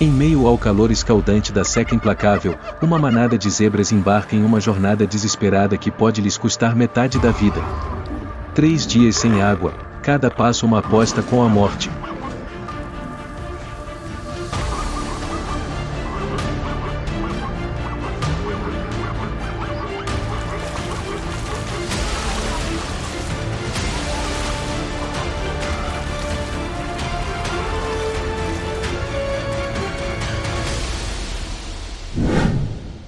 Em meio ao calor escaldante da seca implacável, uma manada de zebras embarca em uma jornada desesperada que pode lhes custar metade da vida. 3 dias sem água, cada passo uma aposta com a morte.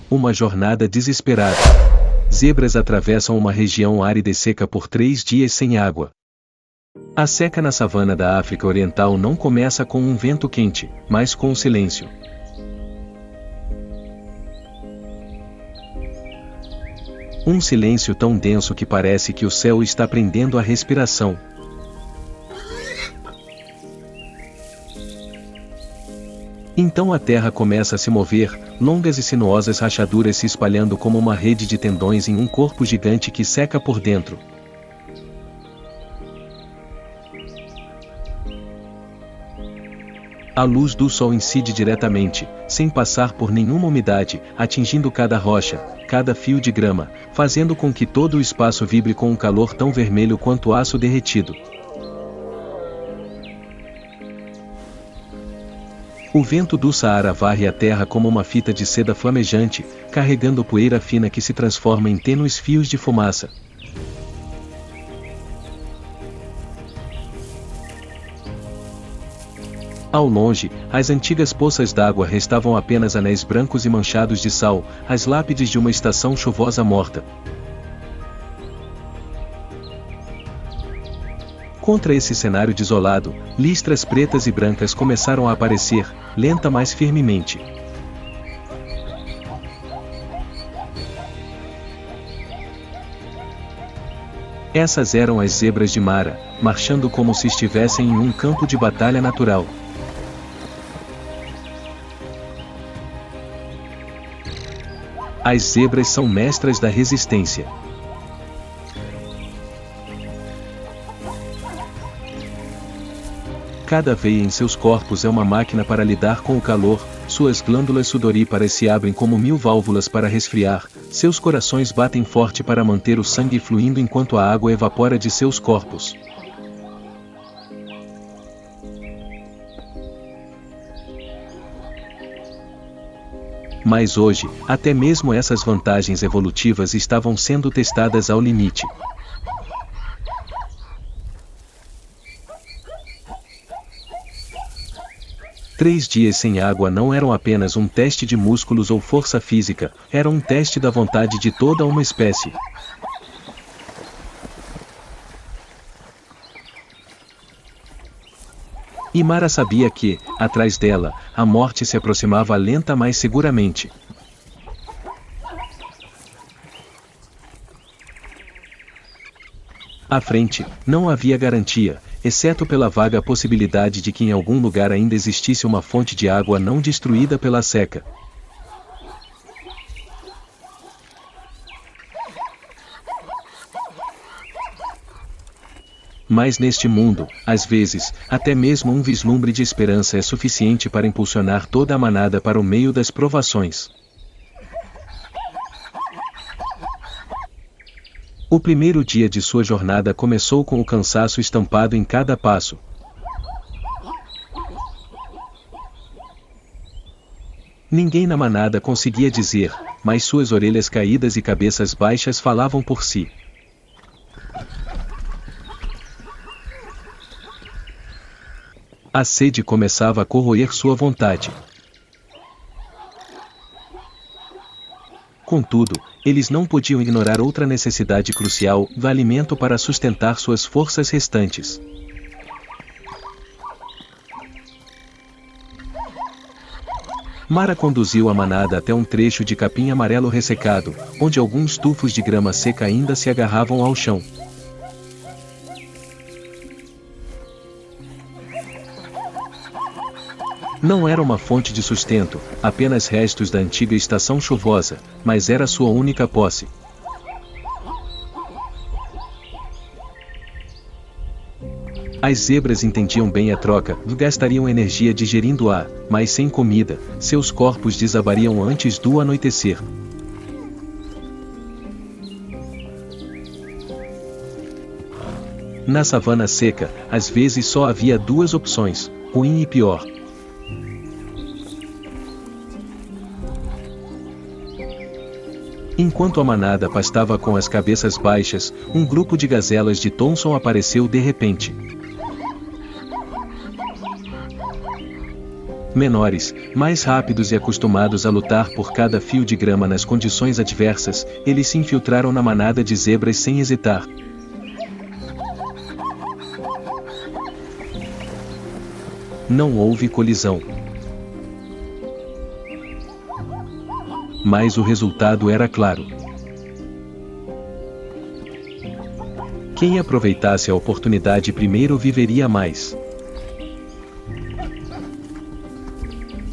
Uma jornada desesperada. Zebras atravessam uma região árida e seca por 3 dias sem água. A seca na savana da África Oriental não começa com um vento quente, mas com o silêncio. Um silêncio tão denso que parece que o céu está prendendo a respiração. Então a terra começa a se mover, longas e sinuosas rachaduras se espalhando como uma rede de tendões em um corpo gigante que seca por dentro. A luz do sol incide diretamente, sem passar por nenhuma umidade, atingindo cada rocha, cada fio de grama, fazendo com que todo o espaço vibre com um calor tão vermelho quanto aço derretido. O vento do Saara varre a terra como uma fita de seda flamejante, carregando poeira fina que se transforma em tênues fios de fumaça. Ao longe, as antigas poças d'água restavam apenas anéis brancos e manchados de sal, as lápides de uma estação chuvosa morta. Contra esse cenário desolado, listras pretas e brancas começaram a aparecer, lenta mas firmemente. Essas eram as zebras de Mara, marchando como se estivessem em um campo de batalha natural. As zebras são mestras da resistência. Cada veia em seus corpos é uma máquina para lidar com o calor, suas glândulas sudoríparas se abrem como 1000 válvulas para resfriar, seus corações batem forte para manter o sangue fluindo enquanto a água evapora de seus corpos. Mas hoje, até mesmo essas vantagens evolutivas estavam sendo testadas ao limite. Três dias sem água não eram apenas um teste de músculos ou força física, eram um teste da vontade de toda uma espécie. E Mara sabia que, atrás dela, a morte se aproximava lenta mas seguramente. À frente, não havia garantia, exceto pela vaga possibilidade de que em algum lugar ainda existisse uma fonte de água não destruída pela seca. Mas neste mundo, às vezes, até mesmo um vislumbre de esperança é suficiente para impulsionar toda a manada para o meio das provações. O primeiro dia de sua jornada começou com o cansaço estampado em cada passo. Ninguém na manada conseguia dizer, mas suas orelhas caídas e cabeças baixas falavam por si. A sede começava a corroer sua vontade. Contudo, eles não podiam ignorar outra necessidade crucial, o alimento para sustentar suas forças restantes. Mara conduziu a manada até um trecho de capim amarelo ressecado, onde alguns tufos de grama seca ainda se agarravam ao chão. Não era uma fonte de sustento, apenas restos da antiga estação chuvosa, mas era sua única posse. As zebras entendiam bem a troca, gastariam energia digerindo ar, mas sem comida, seus corpos desabariam antes do anoitecer. Na savana seca, às vezes só havia duas opções, ruim e pior. Enquanto a manada pastava com as cabeças baixas, um grupo de gazelas de Thomson apareceu de repente. Menores, mais rápidos e acostumados a lutar por cada fio de grama nas condições adversas, eles se infiltraram na manada de zebras sem hesitar. Não houve colisão. Mas o resultado era claro. Quem aproveitasse a oportunidade primeiro viveria mais.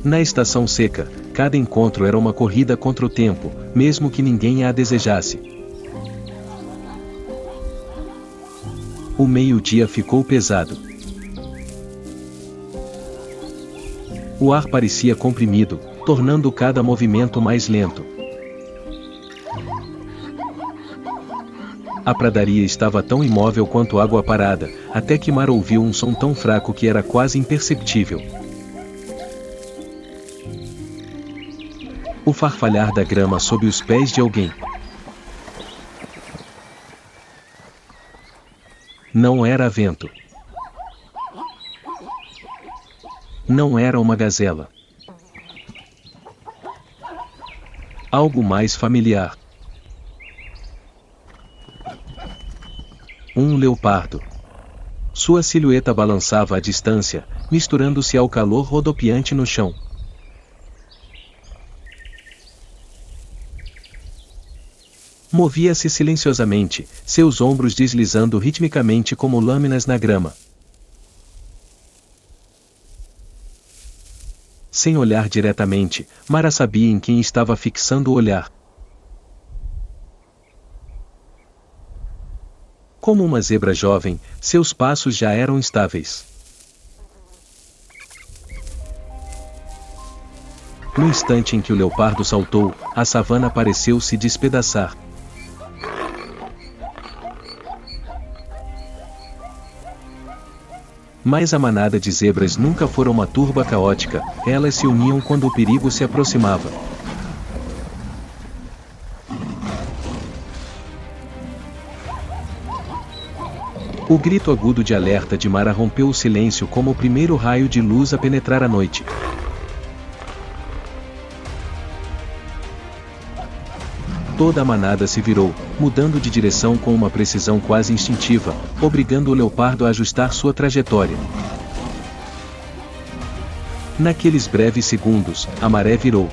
Na estação seca, cada encontro era uma corrida contra o tempo, mesmo que ninguém a desejasse. O meio-dia ficou pesado. O ar parecia comprimido, tornando cada movimento mais lento. A pradaria estava tão imóvel quanto água parada, até que Mar ouviu um som tão fraco que era quase imperceptível. O farfalhar da grama sob os pés de alguém. Não era vento. Não era uma gazela. Algo mais familiar. Um leopardo. Sua silhueta balançava à distância, misturando-se ao calor rodopiante no chão. Movia-se silenciosamente, seus ombros deslizando ritmicamente como lâminas na grama. Sem olhar diretamente, Mara sabia em quem estava fixando o olhar. Como uma zebra jovem, seus passos já eram estáveis. No instante em que o leopardo saltou, a savana pareceu se despedaçar. Mas a manada de zebras nunca fora uma turba caótica, elas se uniam quando o perigo se aproximava. O grito agudo de alerta de Mara rompeu o silêncio como o primeiro raio de luz a penetrar a noite. Toda a manada se virou, mudando de direção com uma precisão quase instintiva, obrigando o leopardo a ajustar sua trajetória. Naqueles breves segundos, a maré virou.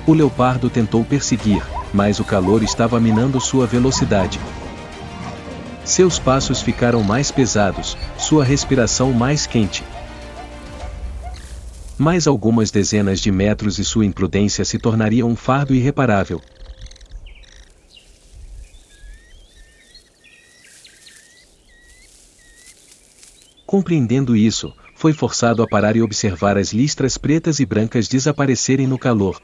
O leopardo tentou perseguir, mas o calor estava minando sua velocidade. Seus passos ficaram mais pesados, sua respiração mais quente. Mais algumas dezenas de metros e sua imprudência se tornaria um fardo irreparável. Compreendendo isso, foi forçado a parar e observar as listras pretas e brancas desaparecerem no calor.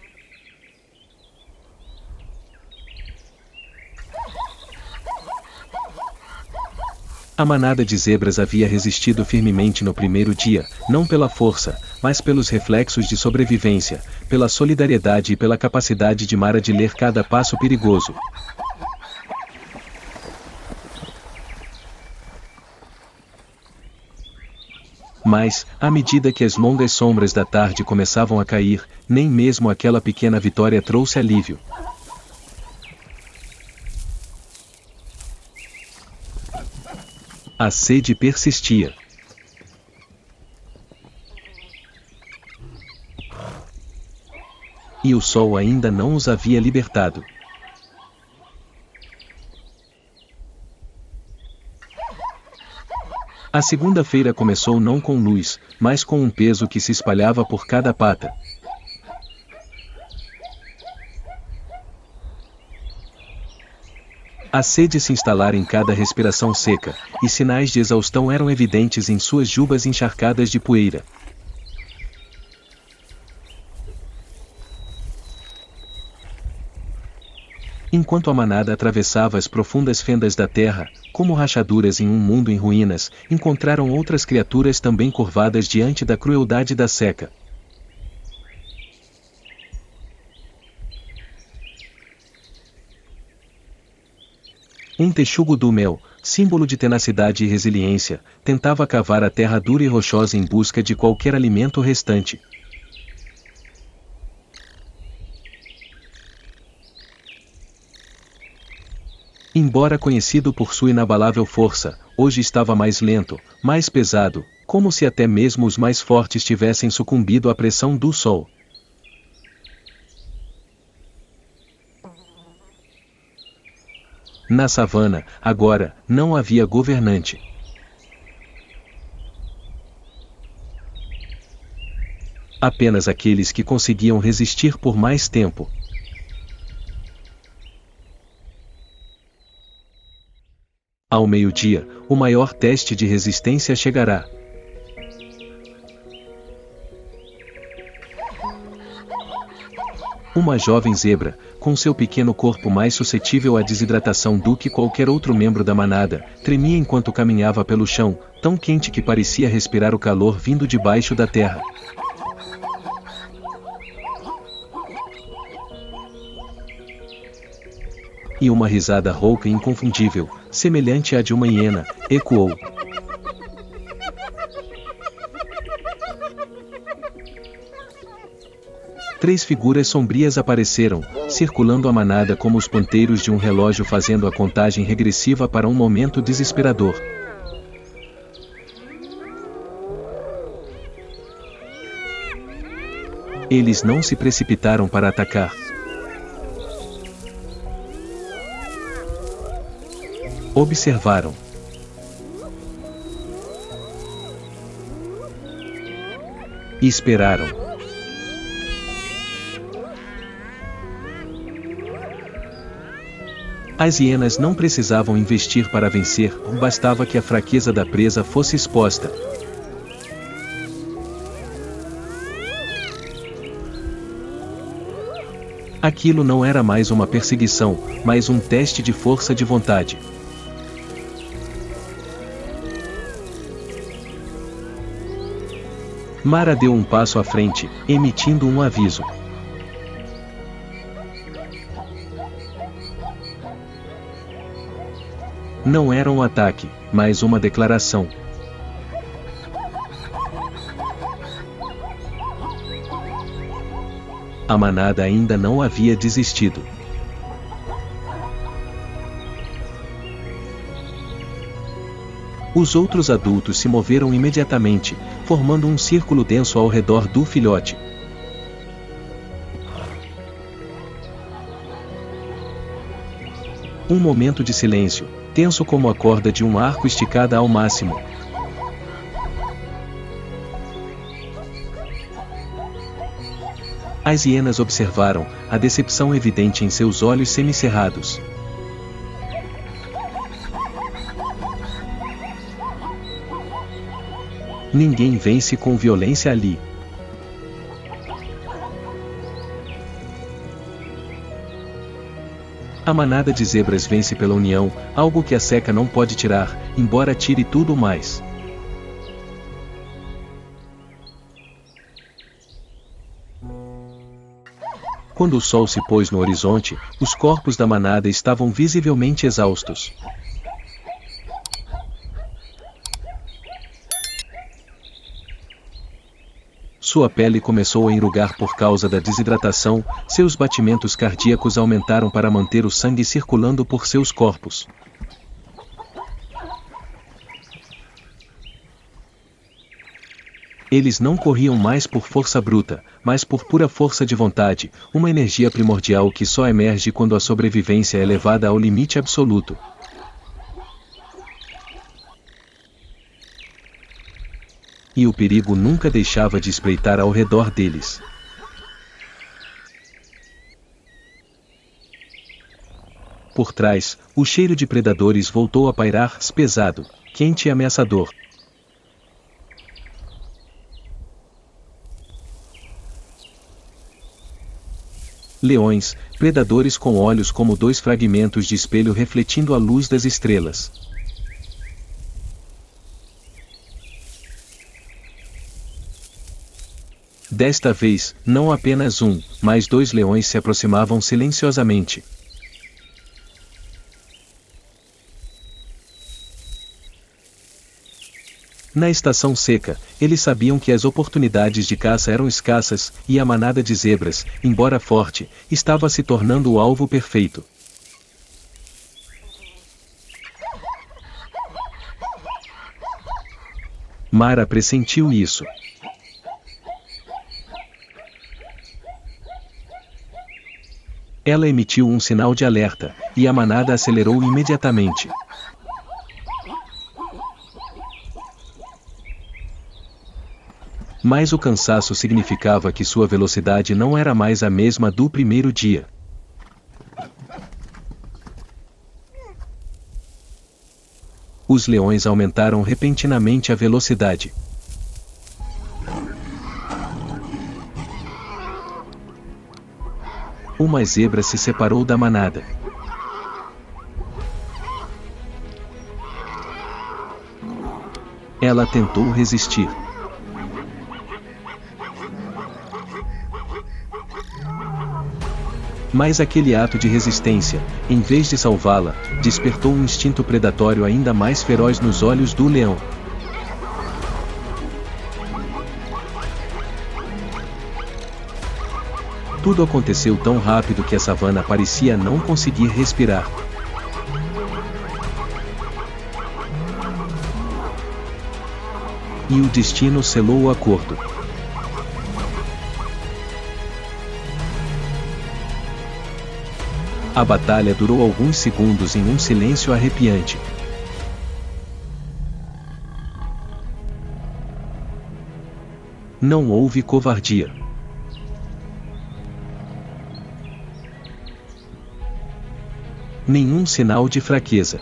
A manada de zebras havia resistido firmemente no primeiro dia, não pela força, mas pelos reflexos de sobrevivência, pela solidariedade e pela capacidade de Mara de ler cada passo perigoso. Mas, à medida que as longas sombras da tarde começavam a cair, nem mesmo aquela pequena vitória trouxe alívio. A sede persistia. E o sol ainda não os havia libertado. A segunda-feira começou não com luz, mas com um peso que se espalhava por cada pata. A sede se instalara em cada respiração seca, e sinais de exaustão eram evidentes em suas jubas encharcadas de poeira. Enquanto a manada atravessava as profundas fendas da terra, como rachaduras em um mundo em ruínas, encontraram outras criaturas também curvadas diante da crueldade da seca. Um texugo do mel, símbolo de tenacidade e resiliência, tentava cavar a terra dura e rochosa em busca de qualquer alimento restante. Embora conhecido por sua inabalável força, hoje estava mais lento, mais pesado, como se até mesmo os mais fortes tivessem sucumbido à pressão do sol. Na savana, agora, não havia governante. Apenas aqueles que conseguiam resistir por mais tempo. Ao meio-dia, o maior teste de resistência chegará. Uma jovem zebra, com seu pequeno corpo mais suscetível à desidratação do que qualquer outro membro da manada, tremia enquanto caminhava pelo chão, tão quente que parecia respirar o calor vindo de baixo da terra. E uma risada rouca e inconfundível, semelhante à de uma hiena, ecoou. Três figuras sombrias apareceram, circulando a manada como os ponteiros de um relógio fazendo a contagem regressiva para um momento desesperador. Eles não se precipitaram para atacar. Observaram. E esperaram. As hienas não precisavam investir para vencer, bastava que a fraqueza da presa fosse exposta. Aquilo não era mais uma perseguição, mas um teste de força de vontade. Mara deu um passo à frente, emitindo um aviso. Não era um ataque, mas uma declaração. A manada ainda não havia desistido. Os outros adultos se moveram imediatamente, formando um círculo denso ao redor do filhote. Um momento de silêncio, tenso como a corda de um arco esticada ao máximo. As hienas observaram, a decepção evidente em seus olhos semicerrados. Ninguém vence com violência ali. A manada de zebras vence pela união, algo que a seca não pode tirar, embora tire tudo mais. Quando o sol se pôs no horizonte, os corpos da manada estavam visivelmente exaustos. Sua pele começou a enrugar por causa da desidratação, seus batimentos cardíacos aumentaram para manter o sangue circulando por seus corpos. Eles não corriam mais por força bruta, mas por pura força de vontade, uma energia primordial que só emerge quando a sobrevivência é levada ao limite absoluto. E o perigo nunca deixava de espreitar ao redor deles. Por trás, o cheiro de predadores voltou a pairar, pesado, quente e ameaçador. Leões, predadores com olhos como dois fragmentos de espelho refletindo a luz das estrelas. Desta vez, não apenas um, mas dois leões se aproximavam silenciosamente. Na estação seca, eles sabiam que as oportunidades de caça eram escassas, e a manada de zebras, embora forte, estava se tornando o alvo perfeito. Mara pressentiu isso. Ela emitiu um sinal de alerta, e a manada acelerou imediatamente. Mas o cansaço significava que sua velocidade não era mais a mesma do primeiro dia. Os leões aumentaram repentinamente a velocidade. Uma zebra se separou da manada. Ela tentou resistir. Mas aquele ato de resistência, em vez de salvá-la, despertou um instinto predatório ainda mais feroz nos olhos do leão. Tudo aconteceu tão rápido que a savana parecia não conseguir respirar. E o destino selou o acordo. A batalha durou alguns segundos em um silêncio arrepiante. Não houve covardia. Nenhum sinal de fraqueza.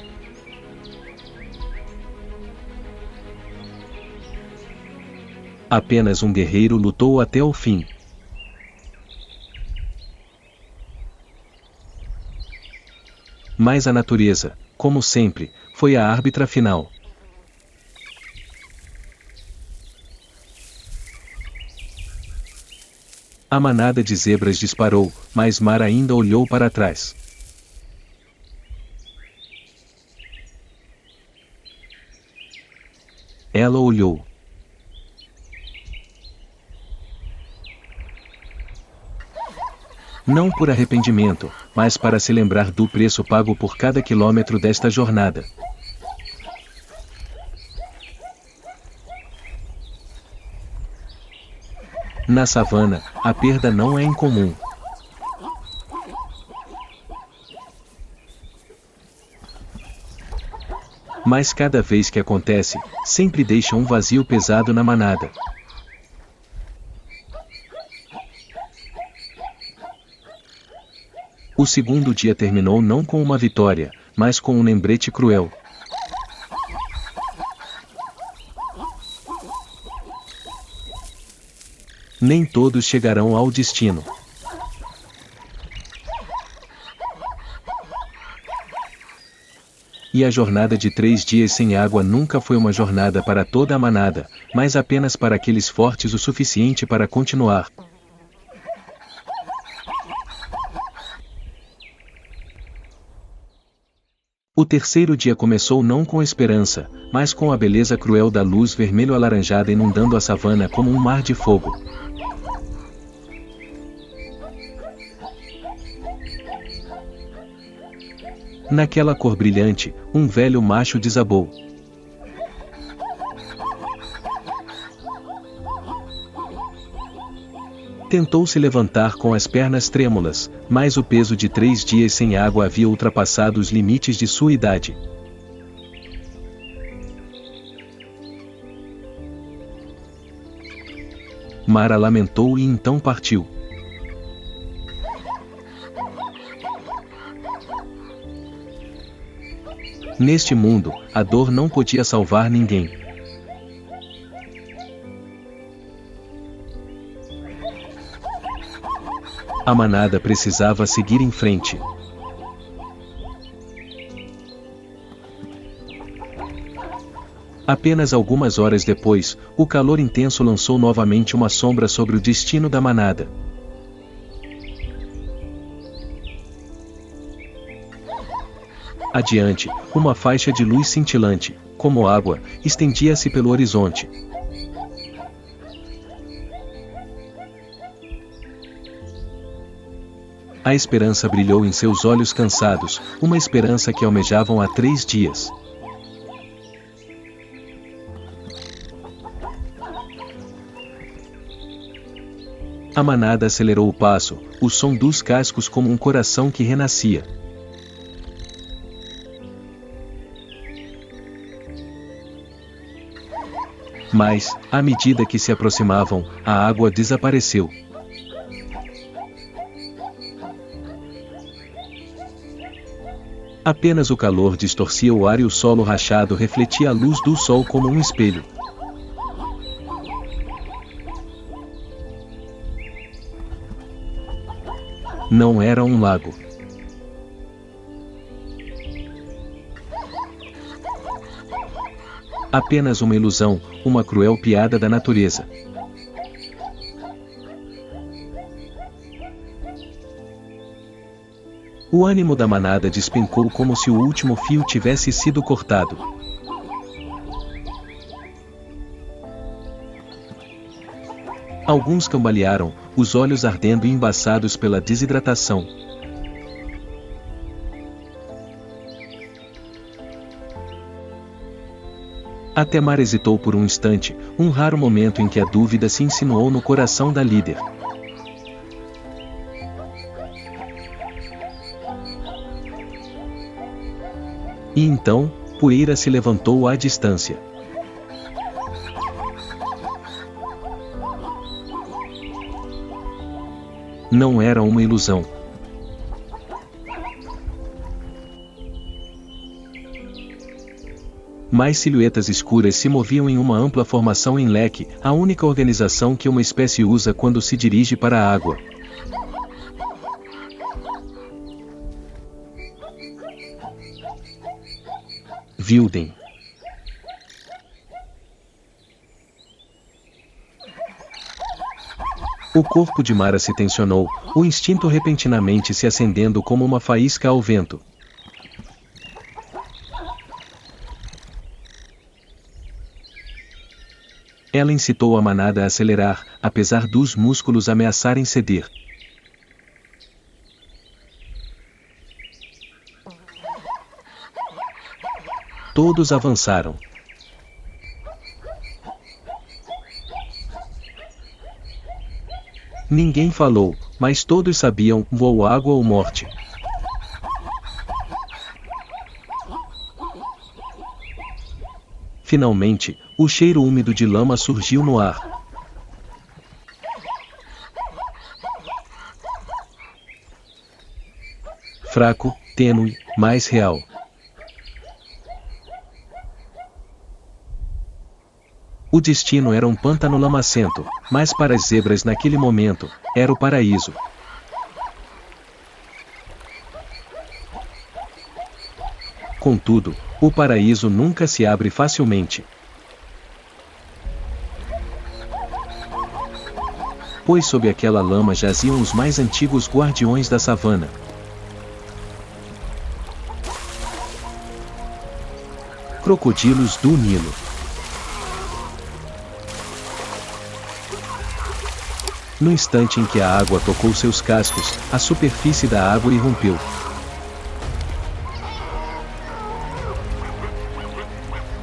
Apenas um guerreiro lutou até o fim. Mas a natureza, como sempre, foi a árbitra final. A manada de zebras disparou, mas Mara ainda olhou para trás. Ela olhou. Não por arrependimento, mas para se lembrar do preço pago por cada quilômetro desta jornada. Na savana, a perda não é incomum. Mas cada vez que acontece, sempre deixa um vazio pesado na manada. O segundo dia terminou não com uma vitória, mas com um lembrete cruel. Nem todos chegarão ao destino. E a jornada de 3 dias sem água nunca foi uma jornada para toda a manada, mas apenas para aqueles fortes o suficiente para continuar. O terceiro dia começou não com esperança, mas com a beleza cruel da luz vermelho-alaranjada inundando a savana como um mar de fogo. Naquela cor brilhante, um velho macho desabou. Tentou se levantar com as pernas trêmulas, mas o peso de 3 dias sem água havia ultrapassado os limites de sua idade. Mara lamentou e então partiu. Neste mundo, a dor não podia salvar ninguém. A manada precisava seguir em frente. Apenas algumas horas depois, o calor intenso lançou novamente uma sombra sobre o destino da manada. Adiante, uma faixa de luz cintilante, como água, estendia-se pelo horizonte. A esperança brilhou em seus olhos cansados, uma esperança que almejavam há 3 dias. A manada acelerou o passo, o som dos cascos como um coração que renascia. Mas, à medida que se aproximavam, a água desapareceu. Apenas o calor distorcia o ar e o solo rachado refletia a luz do sol como um espelho. Não era um lago. Apenas uma ilusão, uma cruel piada da natureza. O ânimo da manada despencou como se o último fio tivesse sido cortado. Alguns cambalearam, os olhos ardendo e embaçados pela desidratação. Até Mar hesitou por um instante, um raro momento em que a dúvida se insinuou no coração da líder. E então, poeira se levantou à distância. Não era uma ilusão. Mais silhuetas escuras se moviam em uma ampla formação em leque, a única organização que uma espécie usa quando se dirige para a água. Wilden. O corpo de Mara se tensionou, o instinto repentinamente se acendendo como uma faísca ao vento. Ela incitou a manada a acelerar, apesar dos músculos ameaçarem ceder. Todos avançaram. Ninguém falou, mas todos sabiam, ou água ou morte. Finalmente, o cheiro úmido de lama surgiu no ar. Fraco, tênue, mas real. O destino era um pântano lamacento, mas para as zebras naquele momento, era o paraíso. Contudo, o paraíso nunca se abre facilmente. Pois sob aquela lama jaziam os mais antigos guardiões da savana. Crocodilos do Nilo. No instante em que a água tocou seus cascos, a superfície da água irrompeu.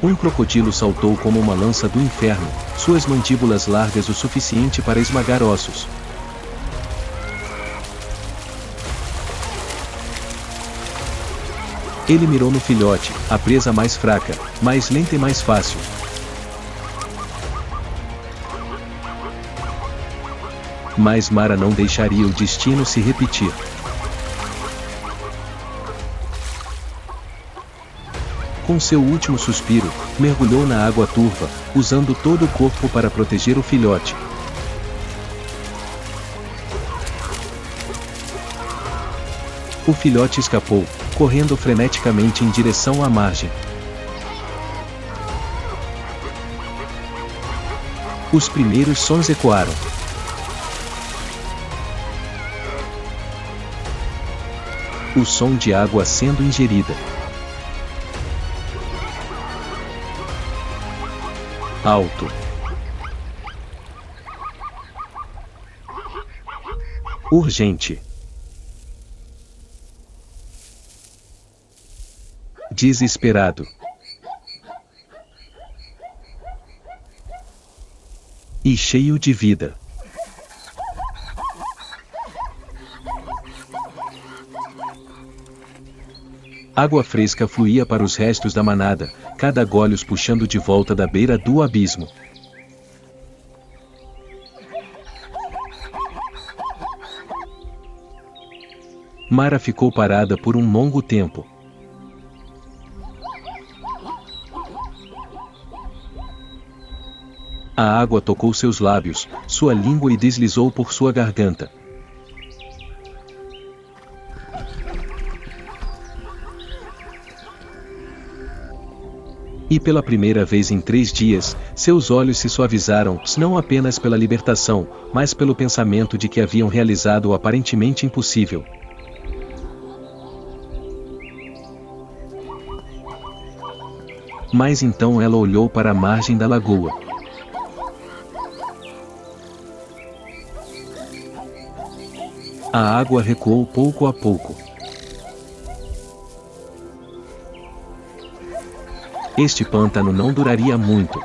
Um crocodilo saltou como uma lança do inferno, suas mandíbulas largas o suficiente para esmagar ossos. Ele mirou no filhote, a presa mais fraca, mais lenta e mais fácil. Mas Mara não deixaria o destino se repetir. Com seu último suspiro, mergulhou na água turva, usando todo o corpo para proteger o filhote. O filhote escapou, correndo freneticamente em direção à margem. Os primeiros sons ecoaram. O som de água sendo ingerida. Alto. Urgente. Desesperado. E cheio de vida. Água fresca fluía para os restos da manada, cada gole os puxando de volta da beira do abismo. Mara ficou parada por um longo tempo. A água tocou seus lábios, sua língua e deslizou por sua garganta. E pela primeira vez em 3 dias, seus olhos se suavizaram, não apenas pela libertação, mas pelo pensamento de que haviam realizado o aparentemente impossível. Mas então ela olhou para a margem da lagoa. A água recuou pouco a pouco. Este pântano não duraria muito.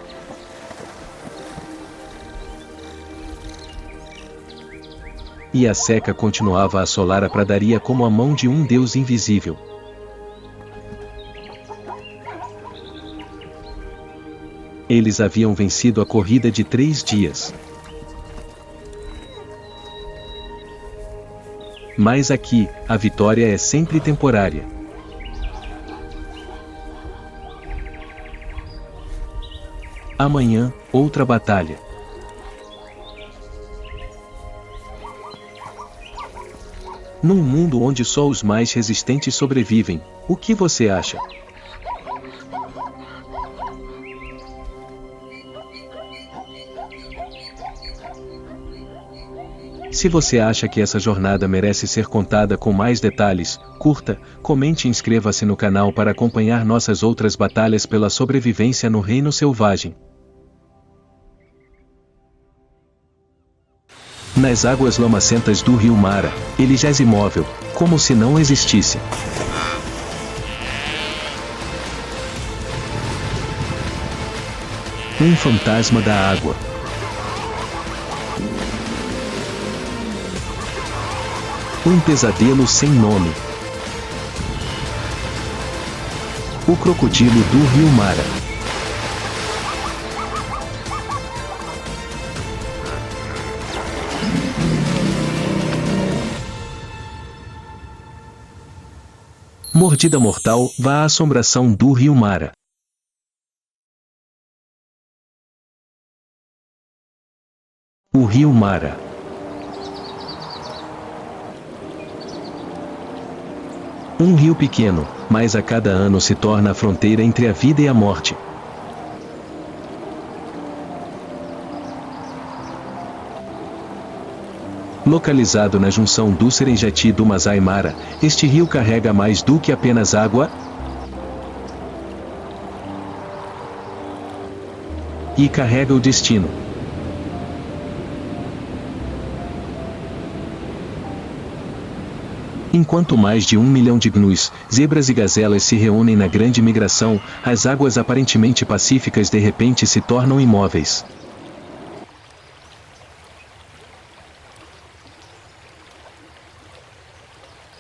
E a seca continuava a assolar a pradaria como a mão de um Deus invisível. Eles haviam vencido a corrida de 3 dias. Mas aqui, a vitória é sempre temporária. Amanhã, outra batalha. Num mundo onde só os mais resistentes sobrevivem, o que você acha? Se você acha que essa jornada merece ser contada com mais detalhes, curta, comente e inscreva-se no canal para acompanhar nossas outras batalhas pela sobrevivência no Reino Selvagem. Nas águas lamacentas do rio Mara, ele jaz imóvel, como se não existisse. Um fantasma da água. Um pesadelo sem nome. O crocodilo do rio Mara. Mordida mortal, vá à assombração do rio Mara. O rio Mara. Um rio pequeno, mas a cada ano se torna a fronteira entre a vida e a morte. Localizado na junção do Serengeti e do Masai Mara, este rio carrega mais do que apenas água e carrega o destino. Enquanto mais de 1 milhão de gnus, zebras e gazelas se reúnem na grande migração, as águas aparentemente pacíficas de repente se tornam imóveis.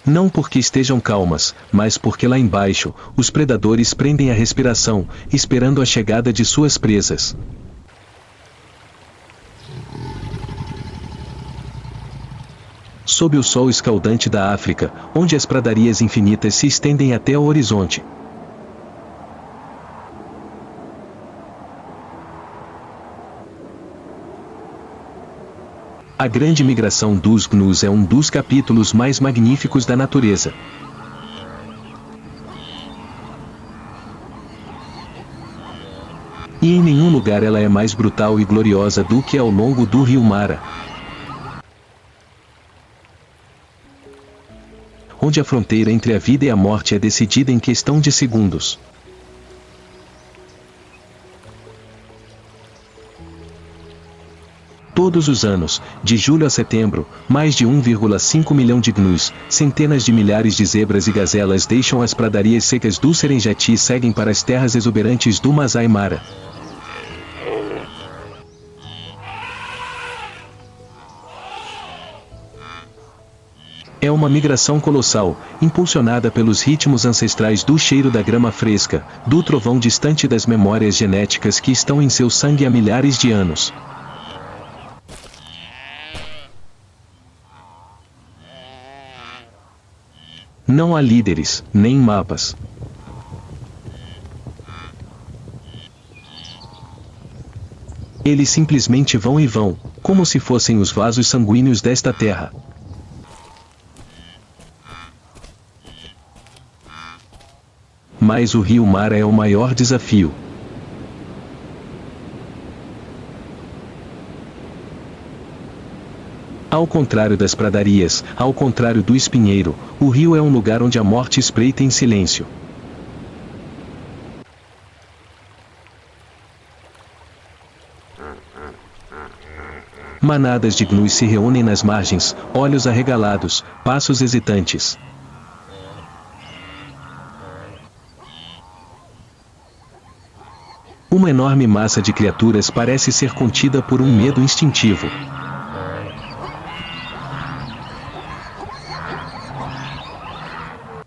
Não porque estejam calmas, mas porque lá embaixo, os predadores prendem a respiração, esperando a chegada de suas presas. Sob o sol escaldante da África, onde as pradarias infinitas se estendem até o horizonte. A grande migração dos gnus é um dos capítulos mais magníficos da natureza. E em nenhum lugar ela é mais brutal e gloriosa do que ao longo do rio Mara, onde a fronteira entre a vida e a morte é decidida em questão de segundos. Todos os anos, de julho a setembro, mais de 1,5 milhão de gnus, centenas de milhares de zebras e gazelas deixam as pradarias secas do Serengeti e seguem para as terras exuberantes do Masai Mara. É uma migração colossal, impulsionada pelos ritmos ancestrais do cheiro da grama fresca, do trovão distante das memórias genéticas que estão em seu sangue há milhares de anos. Não há líderes, nem mapas. Eles simplesmente vão e vão, como se fossem os vasos sanguíneos desta terra. Mas o rio Mara é o maior desafio. Ao contrário das pradarias, ao contrário do espinheiro, o rio é um lugar onde a morte espreita em silêncio. Manadas de gnus se reúnem nas margens, olhos arregalados, passos hesitantes. Uma enorme massa de criaturas parece ser contida por um medo instintivo.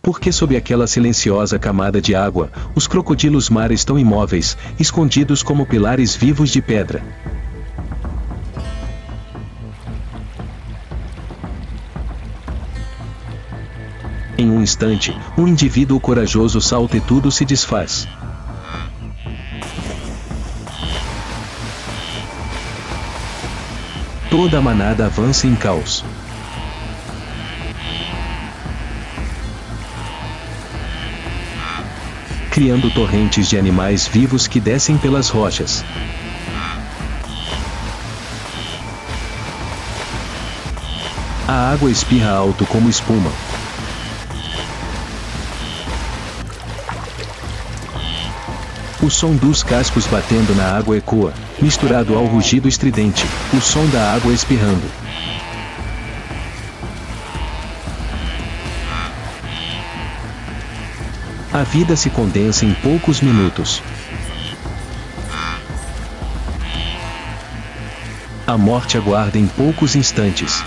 Porque sob aquela silenciosa camada de água, os crocodilos mar estão imóveis, escondidos como pilares vivos de pedra. Em um instante, um indivíduo corajoso salta e tudo se desfaz. Toda a manada avança em caos. Criando torrentes de animais vivos que descem pelas rochas. A água espirra alto como espuma. O som dos cascos batendo na água ecoa, misturado ao rugido estridente, o som da água espirrando. A vida se condensa em poucos minutos. A morte aguarda em poucos instantes.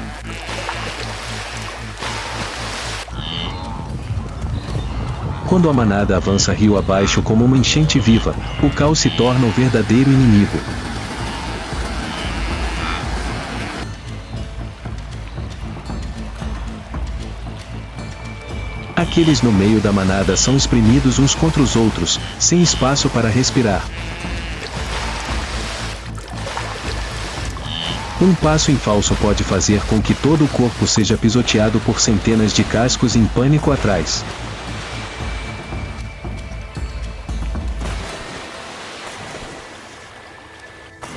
Quando a manada avança rio abaixo como uma enchente viva, o caos se torna o verdadeiro inimigo. Aqueles no meio da manada são espremidos uns contra os outros, sem espaço para respirar. Um passo em falso pode fazer com que todo o corpo seja pisoteado por centenas de cascos em pânico atrás.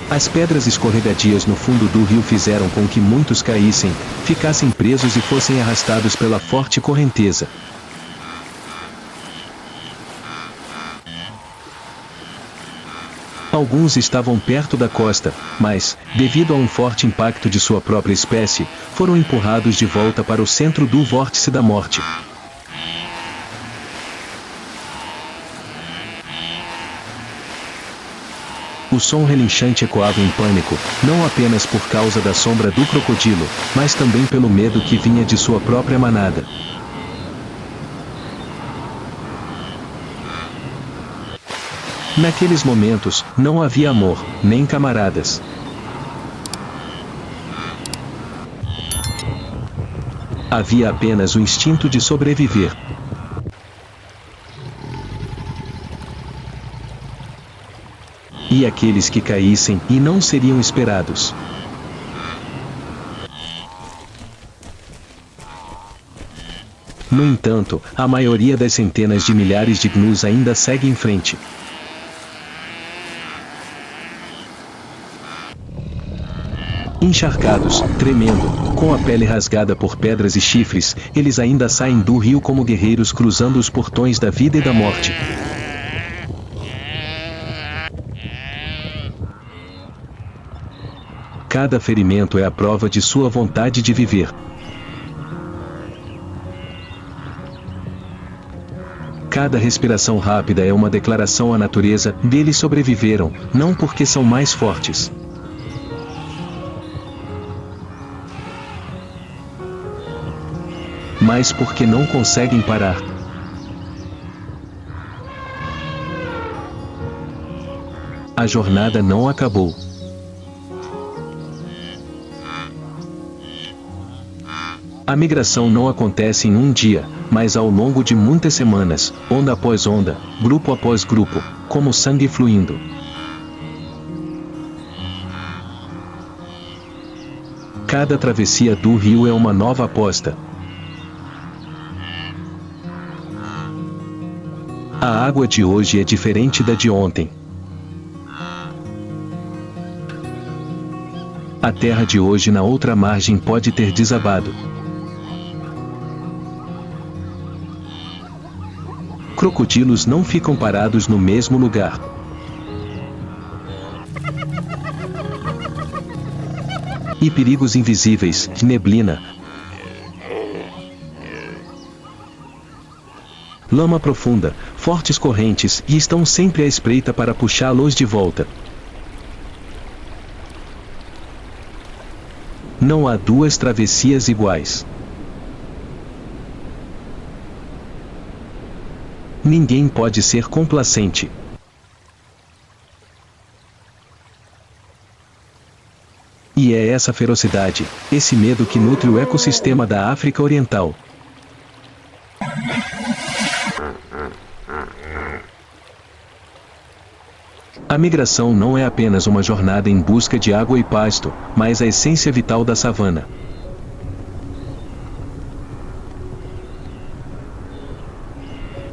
As pedras escorregadias no fundo do rio fizeram com que muitos caíssem, ficassem presos e fossem arrastados pela forte correnteza. Alguns estavam perto da costa, mas, devido a um forte impacto de sua própria espécie, foram empurrados de volta para o centro do vórtice da morte. O som relinchante ecoava em pânico, não apenas por causa da sombra do crocodilo, mas também pelo medo que vinha de sua própria manada. Naqueles momentos, não havia amor, nem camaradas. Havia apenas o instinto de sobreviver. E aqueles que caíssem e não seriam esperados. No entanto, a maioria das centenas de milhares de gnus ainda segue em frente. Encharcados, tremendo, com a pele rasgada por pedras e chifres, eles ainda saem do rio como guerreiros cruzando os portões da vida e da morte. Cada ferimento é a prova de sua vontade de viver. Cada respiração rápida é uma declaração à natureza: eles sobreviveram, não porque são mais fortes, mas porque não conseguem parar. A jornada não acabou. A migração não acontece em um dia, mas ao longo de muitas semanas, onda após onda, grupo após grupo, como sangue fluindo. Cada travessia do rio é uma nova aposta. A água de hoje é diferente da de ontem. A terra de hoje na outra margem pode ter desabado. Crocodilos não ficam parados no mesmo lugar. E perigos invisíveis, neblina, lama profunda, fortes correntes, e estão sempre à espreita para puxá-los de volta. Não há duas travessias iguais. Ninguém pode ser complacente. E é essa ferocidade, esse medo que nutre o ecossistema da África Oriental. A migração não é apenas uma jornada em busca de água e pasto, mas a essência vital da savana.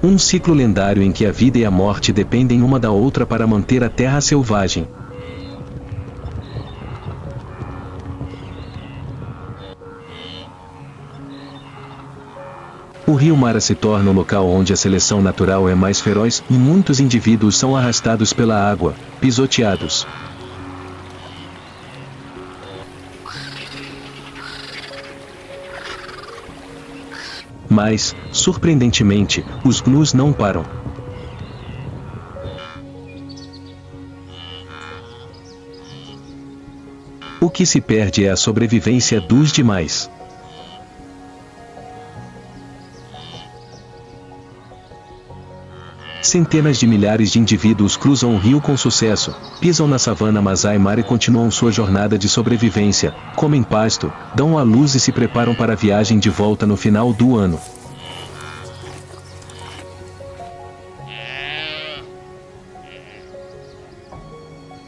Um ciclo lendário em que a vida e a morte dependem uma da outra para manter a terra selvagem. O rio Mara se torna o local onde a seleção natural é mais feroz e muitos indivíduos são arrastados pela água, pisoteados. Mas, surpreendentemente, os gnus não param. O que se perde é a sobrevivência dos demais. Centenas de milhares de indivíduos cruzam o rio com sucesso, pisam na savana Masai Mara e continuam sua jornada de sobrevivência, comem pasto, dão à luz e se preparam para a viagem de volta no final do ano.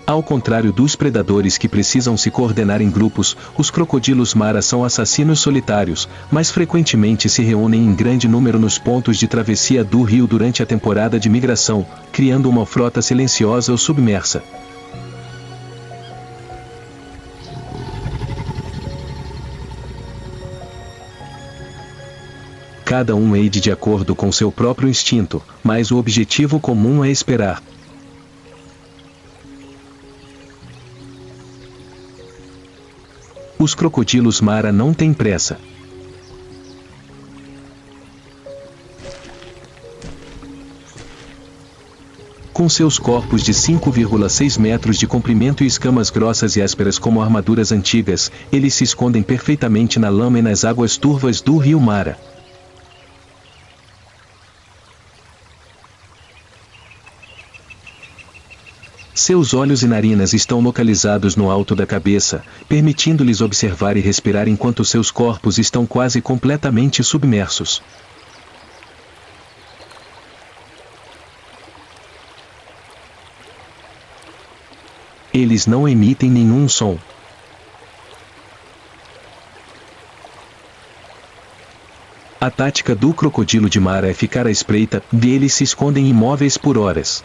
Ao contrário dos predadores que precisam se coordenar em grupos, os crocodilos Mara são assassinos solitários, mas frequentemente se reúnem em grande número nos pontos de travessia do rio durante a temporada de migração, criando uma frota silenciosa ou submersa. Cada um age de acordo com seu próprio instinto, mas o objetivo comum é esperar. Os crocodilos Mara não têm pressa. Com seus corpos de 5,6 metros de comprimento e escamas grossas e ásperas como armaduras antigas, eles se escondem perfeitamente na lama e nas águas turvas do rio Mara. Seus olhos e narinas estão localizados no alto da cabeça, permitindo-lhes observar e respirar enquanto seus corpos estão quase completamente submersos. Eles não emitem nenhum som. A tática do crocodilo de mar é ficar à espreita, e eles se escondem imóveis por horas.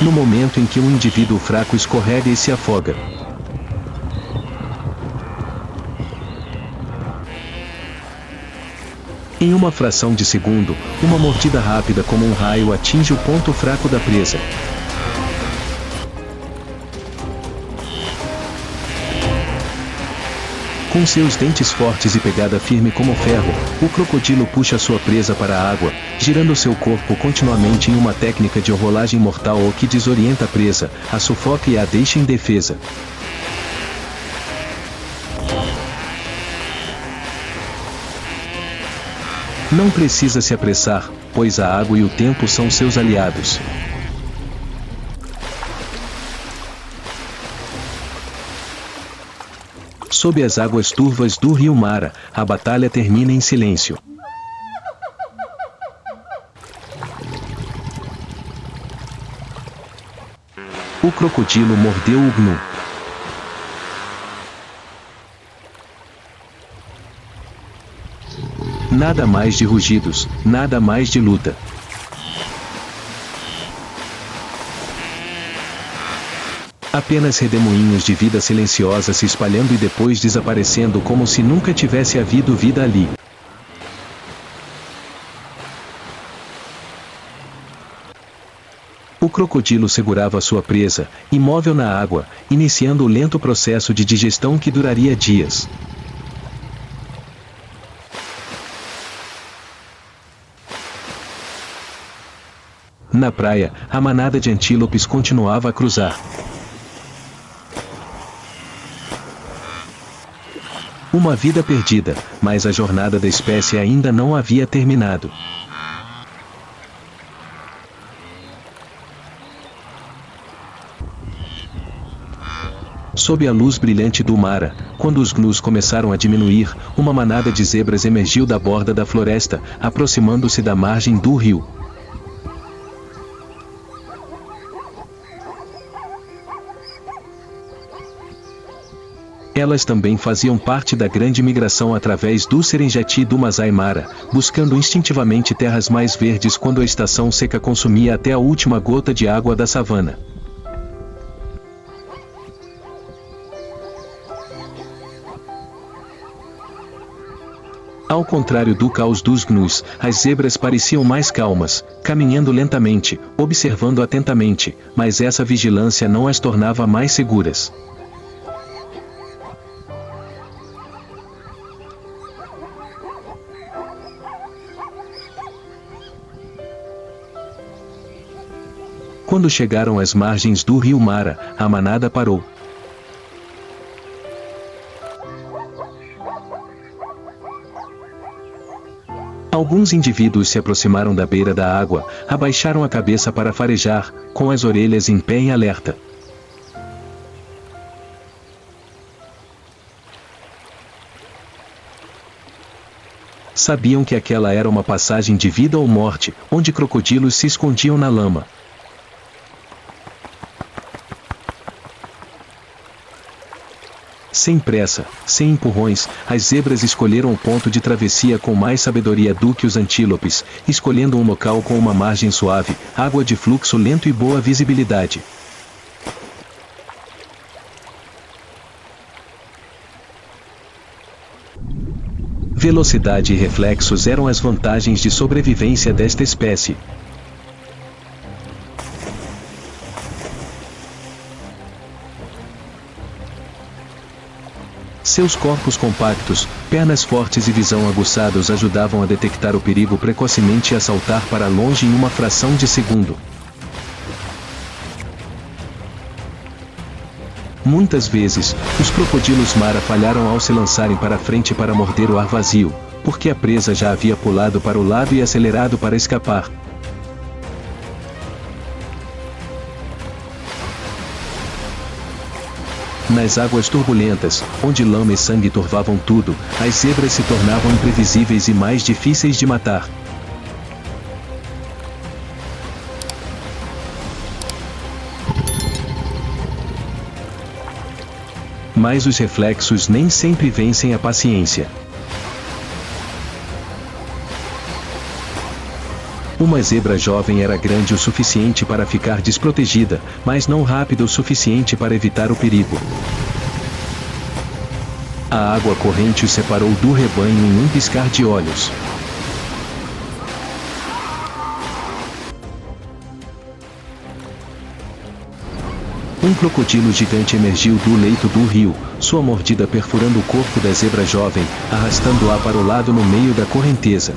No momento em que um indivíduo fraco escorrega e se afoga. Em uma fração de segundo, uma mordida rápida como um raio atinge o ponto fraco da presa. Com seus dentes fortes e pegada firme como ferro, o crocodilo puxa sua presa para a água, girando seu corpo continuamente em uma técnica de rolagem mortal ou que desorienta a presa, a sufoca e a deixa indefesa. Não precisa se apressar, pois a água e o tempo são seus aliados. Sob as águas turvas do rio Mara, a batalha termina em silêncio. O crocodilo mordeu o gnu. Nada mais de rugidos, nada mais de luta. Apenas redemoinhos de vida silenciosa se espalhando e depois desaparecendo como se nunca tivesse havido vida ali. O crocodilo segurava sua presa, imóvel na água, iniciando o lento processo de digestão que duraria dias. Na praia, a manada de antílopes continuava a cruzar. Uma vida perdida, mas a jornada da espécie ainda não havia terminado. Sob a luz brilhante do Mara, quando os gnus começaram a diminuir, uma manada de zebras emergiu da borda da floresta, aproximando-se da margem do rio. Elas também faziam parte da grande migração através do Serengeti e do Masai Mara, buscando instintivamente terras mais verdes quando a estação seca consumia até a última gota de água da savana. Ao contrário do caos dos gnus, as zebras pareciam mais calmas, caminhando lentamente, observando atentamente, mas essa vigilância não as tornava mais seguras. Quando chegaram às margens do rio Mara, a manada parou. Alguns indivíduos se aproximaram da beira da água, abaixaram a cabeça para farejar, com as orelhas em pé em alerta. Sabiam que aquela era uma passagem de vida ou morte, onde crocodilos se escondiam na lama. Sem pressa, sem empurrões, as zebras escolheram o ponto de travessia com mais sabedoria do que os antílopes, escolhendo um local com uma margem suave, água de fluxo lento e boa visibilidade. Velocidade e reflexos eram as vantagens de sobrevivência desta espécie. Seus corpos compactos, pernas fortes e visão aguçada os ajudavam a detectar o perigo precocemente e a saltar para longe em uma fração de segundo. Muitas vezes, os crocodilos Mara falharam ao se lançarem para frente para morder o ar vazio, porque a presa já havia pulado para o lado e acelerado para escapar. Nas águas turbulentas, onde lama e sangue turvavam tudo, as zebras se tornavam imprevisíveis e mais difíceis de matar. Mas os reflexos nem sempre vencem a paciência. Uma zebra jovem era grande o suficiente para ficar desprotegida, mas não rápida o suficiente para evitar o perigo. A água corrente os separou do rebanho em um piscar de olhos. Um crocodilo gigante emergiu do leito do rio, sua mordida perfurando o corpo da zebra jovem, arrastando-a para o lado no meio da correnteza.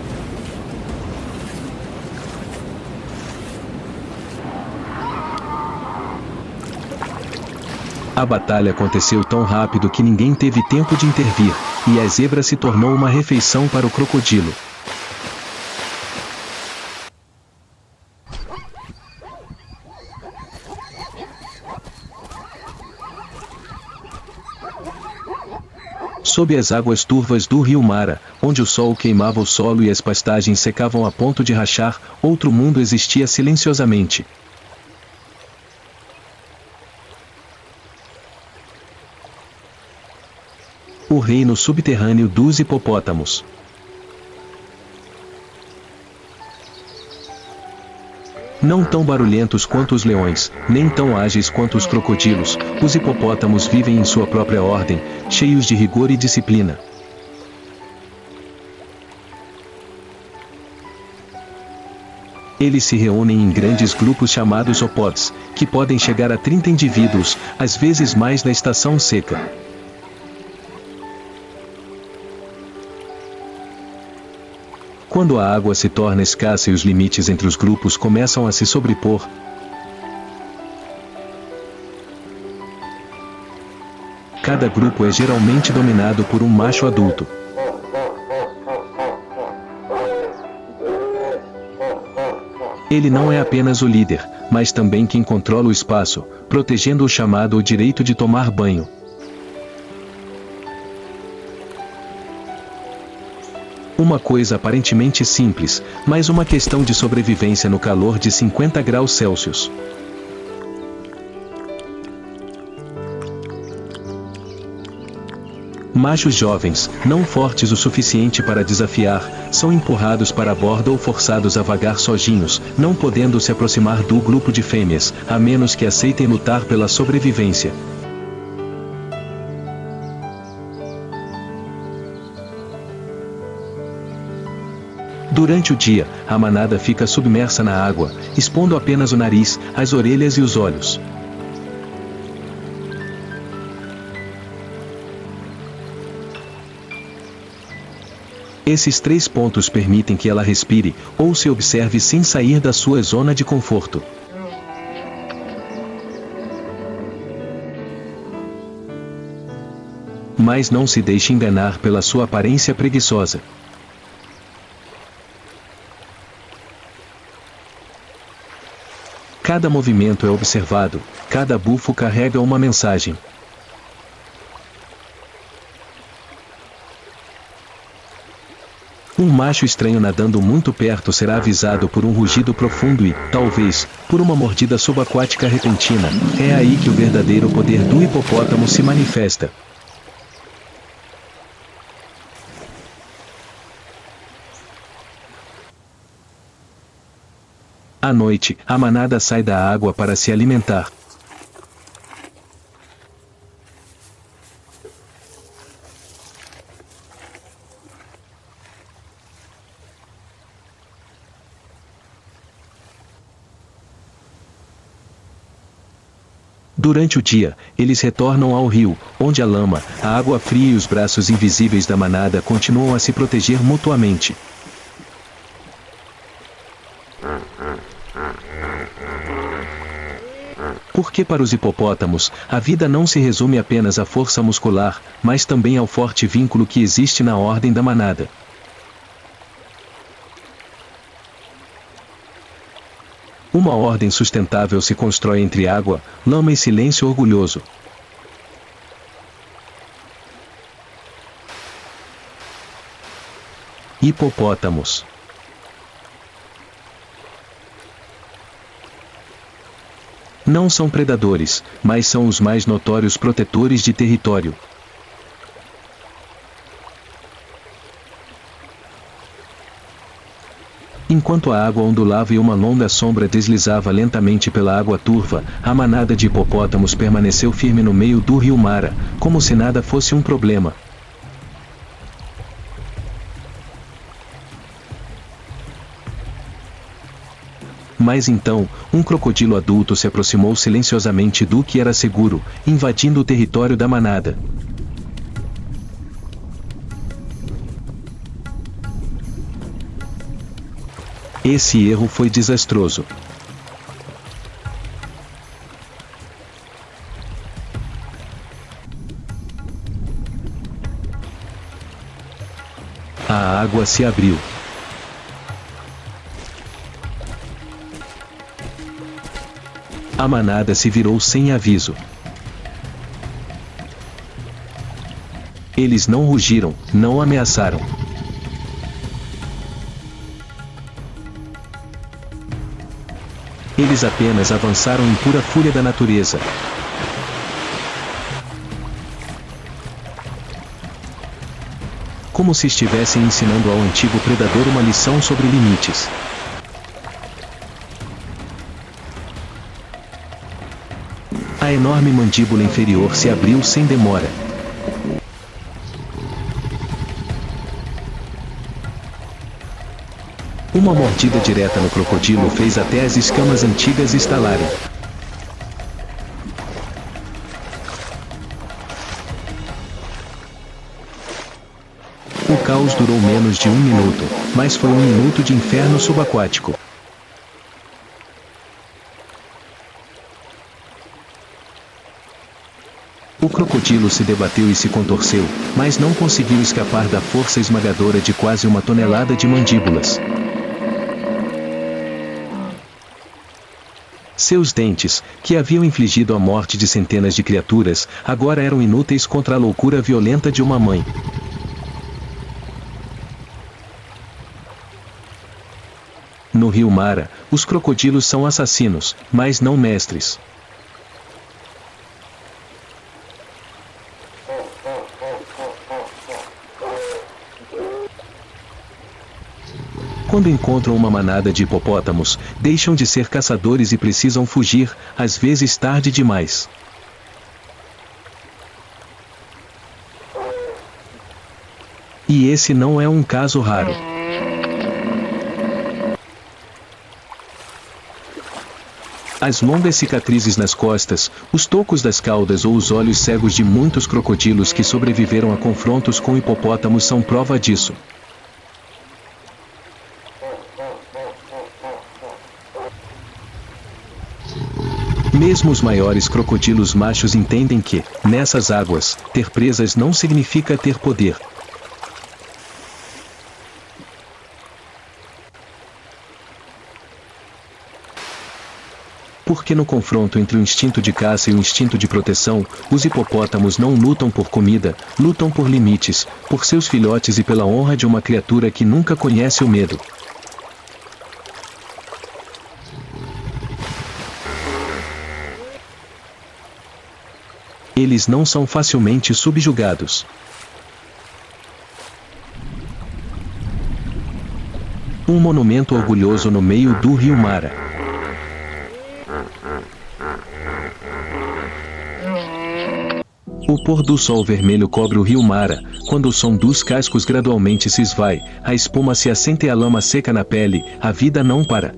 A batalha aconteceu tão rápido que ninguém teve tempo de intervir, e a zebra se tornou uma refeição para o crocodilo. Sob as águas turvas do rio Mara, onde o sol queimava o solo e as pastagens secavam a ponto de rachar, outro mundo existia silenciosamente. O reino subterrâneo dos hipopótamos. Não tão barulhentos quanto os leões, nem tão ágeis quanto os crocodilos, os hipopótamos vivem em sua própria ordem, cheios de rigor e disciplina. Eles se reúnem em grandes grupos chamados opods, que podem chegar a 30 indivíduos, às vezes mais na estação seca. Quando a água se torna escassa e os limites entre os grupos começam a se sobrepor, cada grupo é geralmente dominado por um macho adulto. Ele não é apenas o líder, mas também quem controla o espaço, protegendo o chamado o direito de tomar banho. Uma coisa aparentemente simples, mas uma questão de sobrevivência no calor de 50 graus Celsius. Machos jovens, não fortes o suficiente para desafiar, são empurrados para a borda ou forçados a vagar sozinhos, não podendo se aproximar do grupo de fêmeas, a menos que aceitem lutar pela sobrevivência. Durante o dia, a manada fica submersa na água, expondo apenas o nariz, as orelhas e os olhos. Esses 3 pontos permitem que ela respire, ou se observe sem sair da sua zona de conforto. Mas não se deixe enganar pela sua aparência preguiçosa. Cada movimento é observado, cada bufo carrega uma mensagem. Um macho estranho nadando muito perto será avisado por um rugido profundo e, talvez, por uma mordida subaquática repentina. É aí que o verdadeiro poder do hipopótamo se manifesta. À noite, a manada sai da água para se alimentar. Durante o dia, eles retornam ao rio, onde a lama, a água fria e os braços invisíveis da manada continuam a se proteger mutuamente. Porque para os hipopótamos, a vida não se resume apenas à força muscular, mas também ao forte vínculo que existe na ordem da manada. Uma ordem sustentável se constrói entre água, lama e silêncio orgulhoso. Hipopótamos. Não são predadores, mas são os mais notórios protetores de território. Enquanto a água ondulava e uma longa sombra deslizava lentamente pela água turva, a manada de hipopótamos permaneceu firme no meio do rio Mara, como se nada fosse um problema. Mas então, um crocodilo adulto se aproximou silenciosamente do que era seguro, invadindo o território da manada. Esse erro foi desastroso. A água se abriu. A manada se virou sem aviso. Eles não rugiram, não ameaçaram. Eles apenas avançaram em pura fúria da natureza. Como se estivessem ensinando ao antigo predador uma lição sobre limites. A enorme mandíbula inferior se abriu sem demora. Uma mordida direta no crocodilo fez até as escamas antigas estalarem. O caos durou menos de 1 minuto, mas foi um minuto de inferno subaquático. O crocodilo se debateu e se contorceu, mas não conseguiu escapar da força esmagadora de quase 1 tonelada de mandíbulas. Seus dentes, que haviam infligido a morte de centenas de criaturas, agora eram inúteis contra a loucura violenta de uma mãe. No rio Mara, os crocodilos são assassinos, mas não mestres. Quando encontram uma manada de hipopótamos, deixam de ser caçadores e precisam fugir, às vezes tarde demais. E esse não é um caso raro. As longas cicatrizes nas costas, os tocos das caudas ou os olhos cegos de muitos crocodilos que sobreviveram a confrontos com hipopótamos são prova disso. Mesmo os maiores crocodilos machos entendem que, nessas águas, ter presas não significa ter poder. Porque no confronto entre o instinto de caça e o instinto de proteção, os hipopótamos não lutam por comida, lutam por limites, por seus filhotes e pela honra de uma criatura que nunca conhece o medo. Eles não são facilmente subjugados. Um monumento orgulhoso no meio do rio Mara. O pôr do sol vermelho cobre o rio Mara, quando o som dos cascos gradualmente se esvai, a espuma se assenta e a lama seca na pele, a vida não para.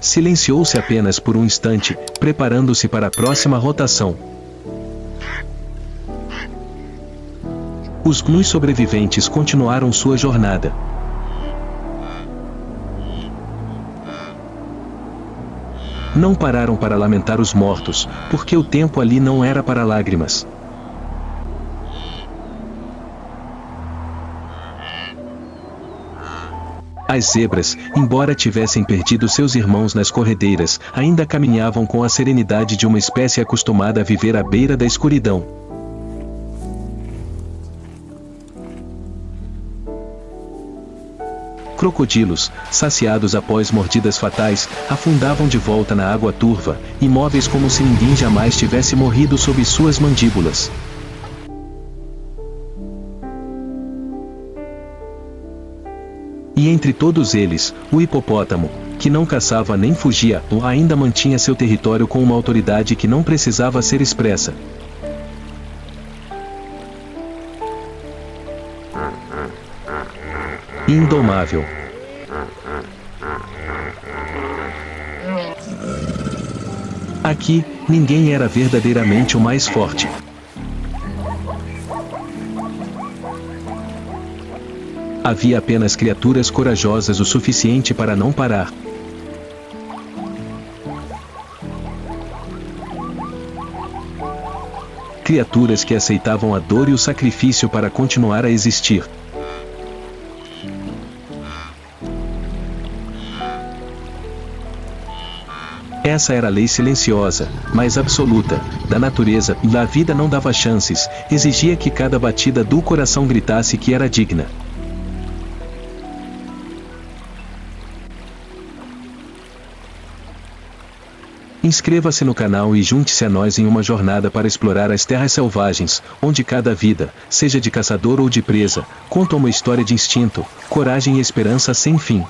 Silenciou-se apenas por um instante, preparando-se para a próxima rotação. Os gnus sobreviventes continuaram sua jornada. Não pararam para lamentar os mortos, porque o tempo ali não era para lágrimas. As zebras, embora tivessem perdido seus irmãos nas corredeiras, ainda caminhavam com a serenidade de uma espécie acostumada a viver à beira da escuridão. Crocodilos, saciados após mordidas fatais, afundavam de volta na água turva, imóveis como se ninguém jamais tivesse morrido sob suas mandíbulas. E entre todos eles, o hipopótamo, que não caçava nem fugia, ainda mantinha seu território com uma autoridade que não precisava ser expressa. Indomável. Aqui, ninguém era verdadeiramente o mais forte. Havia apenas criaturas corajosas o suficiente para não parar. Criaturas que aceitavam a dor e o sacrifício para continuar a existir. Essa era a lei silenciosa, mas absoluta, da natureza. A vida não dava chances, exigia que cada batida do coração gritasse que era digna. Inscreva-se no canal e junte-se a nós em uma jornada para explorar as terras selvagens, onde cada vida, seja de caçador ou de presa, conta uma história de instinto, coragem e esperança sem fim.